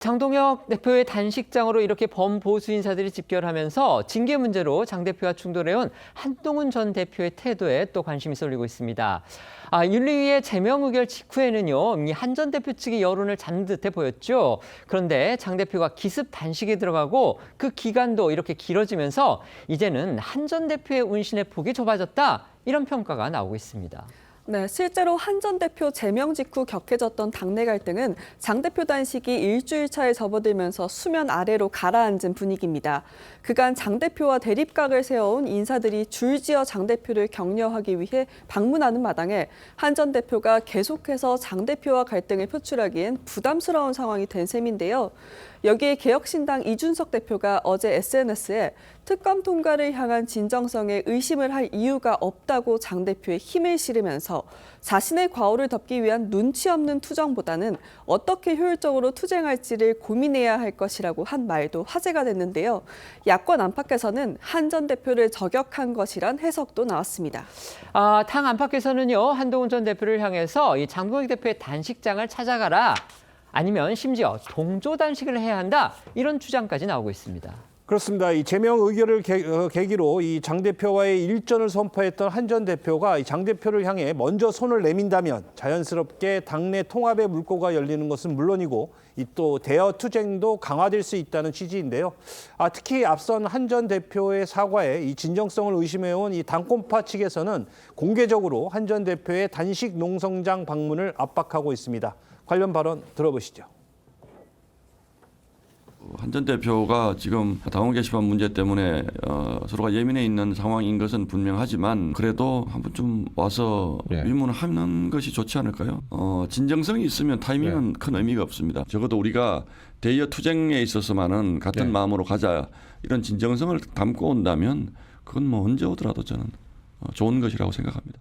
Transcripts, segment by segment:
장동혁 대표의 단식장으로 이렇게 범보수 인사들이 집결하면서 징계 문제로 장 대표와 충돌해온 한동훈 전 대표의 태도에 또 관심이 쏠리고 있습니다. 윤리위의 제명 의결 직후에는요, 이 한 전 대표 측이 여론을 잡는 듯해 보였죠. 그런데 장 대표가 기습 단식에 들어가고 그 기간도 이렇게 길어지면서 이제는 한 전 대표의 운신의 폭이 좁아졌다, 이런 평가가 나오고 있습니다. 네, 실제로 한 전 대표 제명 직후 격해졌던 당내 갈등은 장 대표 단식이 일주일 차에 접어들면서 수면 아래로 가라앉은 분위기입니다. 그간 장 대표와 대립각을 세워온 인사들이 줄지어 장 대표를 격려하기 위해 방문하는 마당에 한 전 대표가 계속해서 장 대표와 갈등을 표출하기엔 부담스러운 상황이 된 셈인데요. 여기에 개혁신당 이준석 대표가 어제 SNS에 특검 통과를 향한 진정성에 의심을 할 이유가 없다고 장 대표에 힘을 실으면서 자신의 과오를 덮기 위한 눈치 없는 투정보다는 어떻게 효율적으로 투쟁할지를 고민해야 할 것이라고 한 말도 화제가 됐는데요. 야권 안팎에서는 한 전 대표를 저격한 것이란 해석도 나왔습니다. 당 안팎에서는요, 한동훈 전 대표를 향해서 이 장동혁 대표의 단식장을 찾아가라, 아니면 심지어 동조 단식을 해야 한다, 이런 주장까지 나오고 있습니다. 그렇습니다. 이 제명 의결을 계기로 이 장 대표와의 일전을 선포했던 한 전 대표가 이 장 대표를 향해 먼저 손을 내민다면 자연스럽게 당내 통합의 물꼬가 열리는 것은 물론이고 이 또 대여 투쟁도 강화될 수 있다는 취지인데요. 특히 앞선 한 전 대표의 사과에 이 진정성을 의심해온 이 당권파 측에서는 공개적으로 한 전 대표의 단식 농성장 방문을 압박하고 있습니다. 관련 발언 들어보시죠. 한 전 대표가 지금 당원 게시판 문제 때문에 서로가 예민해 있는 상황인 것은 분명하지만 그래도 한 번쯤 와서 위문을 하는 것이 좋지 않을까요? 진정성이 있으면 타이밍은 큰 의미가 없습니다. 적어도 우리가 대여 투쟁에 있어서만은 같은 마음으로 가자, 이런 진정성을 담고 온다면 그건 뭐 언제 오더라도 저는 좋은 것이라고 생각합니다.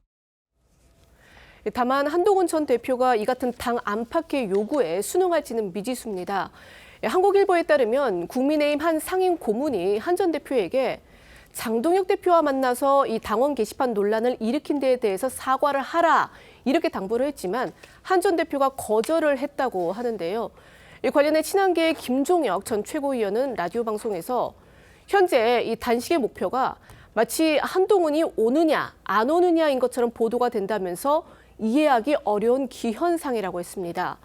다만 한동훈 전 대표가 이 같은 당 안팎의 요구에 순응할지는 미지수입니다. 한국일보에 따르면 국민의힘 한 상임 고문이 한 전 대표에게 장동혁 대표와 만나서 이 당원 게시판 논란을 일으킨 데에 대해서 사과를 하라, 이렇게 당부를 했지만 한 전 대표가 거절을 했다고 하는데요. 이 관련해 친한계의 김종혁 전 최고위원은 라디오 방송에서 현재 이 단식의 목표가 마치 한동훈이 오느냐 안 오느냐인 것처럼 보도가 된다면서 이해하기 어려운 기현상이라고 했습니다.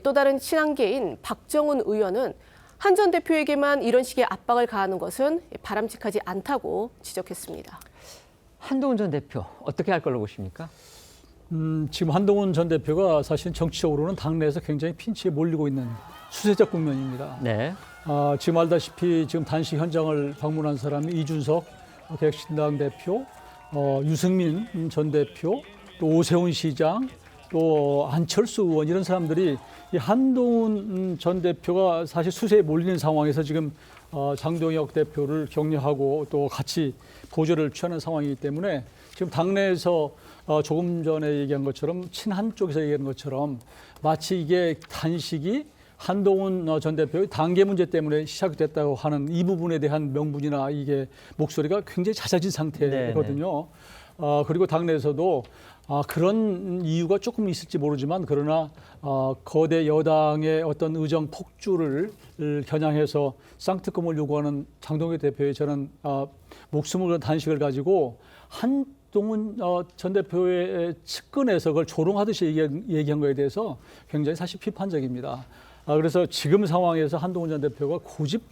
또 다른 친한계인 박정훈 의원은 한 전 대표에게만 이런 식의 압박을 가하는 것은 바람직하지 않다고 지적했습니다. 한동훈 전 대표, 어떻게 할 걸로 보십니까? 지금 한동훈 전 대표가 사실 정치적으로는 당내에서 굉장히 핀치에 몰리고 있는 수세적 국면입니다. 네. 지금 알다시피 지금 단식 현장을 방문한 사람이 이준석 개혁신당 대표, 유승민 전 대표, 또 오세훈 시장, 또 안철수 의원, 이런 사람들이 이 한동훈 전 대표가 사실 수세에 몰리는 상황에서 지금 장동혁 대표를 격려하고 또 같이 보조를 취하는 상황이기 때문에 지금 당내에서 조금 전에 얘기한 것처럼 친한 쪽에서 얘기한 것처럼 마치 이게 단식이 한동훈 전 대표의 단계 문제 때문에 시작됐다고 하는 이 부분에 대한 명분이나 이게 목소리가 굉장히 잦아진 상태거든요. 그리고 당내에서도 그런 이유가 조금 있을지 모르지만 그러나 거대 여당의 어떤 의정 폭주를 겨냥해서 쌍특검을 요구하는 장동혁 대표의 저는 목숨을 건 단식을 가지고 한동훈 전 대표의 측근에서 그걸 조롱하듯이 얘기한 거에 대해서 굉장히 사실 비판적입니다. 그래서 지금 상황에서 한동훈 전 대표가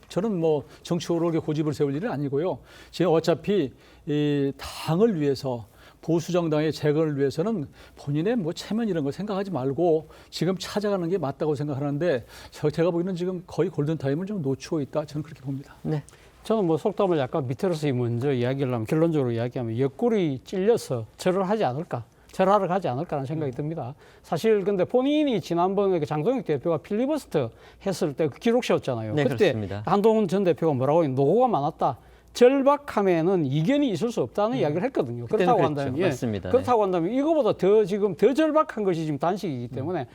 저는 뭐 정치적으로 고집을 세울 일은 아니고요. 지금 어차피 이 당을 위해서, 보수 정당의 재건을 위해서는 본인의 뭐 체면 이런 거 생각하지 말고 지금 찾아가는 게 맞다고 생각하는데 제가 보기에는 지금 거의 골든타임을 좀 놓치고 있다, 저는 그렇게 봅니다. 네. 저는 뭐 속담을 약간 밑으로서 먼저 이야기를 하면, 결론적으로 이야기하면 옆구리 찔려서 절을 하지 않을까, 절하러 가지 않을까라는 생각이 듭니다. 사실 근데 본인이 지난번에 장동혁 대표가 필리버스터 했을 때 그 기록 세웠잖아요. 네, 그때 그렇습니다. 한동훈 전 대표가 뭐라고 했냐면 노고가 많았다, 절박함에는 이견이 있을 수 없다는 이야기를 했거든요. 그렇다고 그랬죠. 한다면, 맞습니다. 그렇다고 한다면 이거보다 더 절박한 것이 지금 단식이기 때문에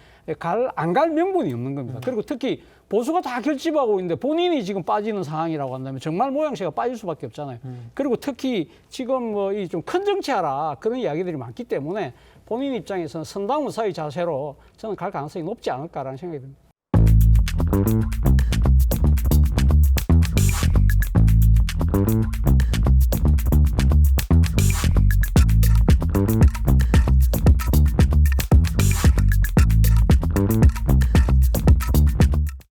안 갈 명분이 없는 겁니다. 그리고 특히 보수가 다 결집하고 있는데 본인이 지금 빠지는 상황이라고 한다면 정말 모양새가 빠질 수밖에 없잖아요. 그리고 특히 지금 뭐 이 좀 큰 정치하라, 그런 이야기들이 많기 때문에 본인 입장에서는 선당 우사의 자세로 저는 갈 가능성이 높지 않을까라는 생각이 듭니다.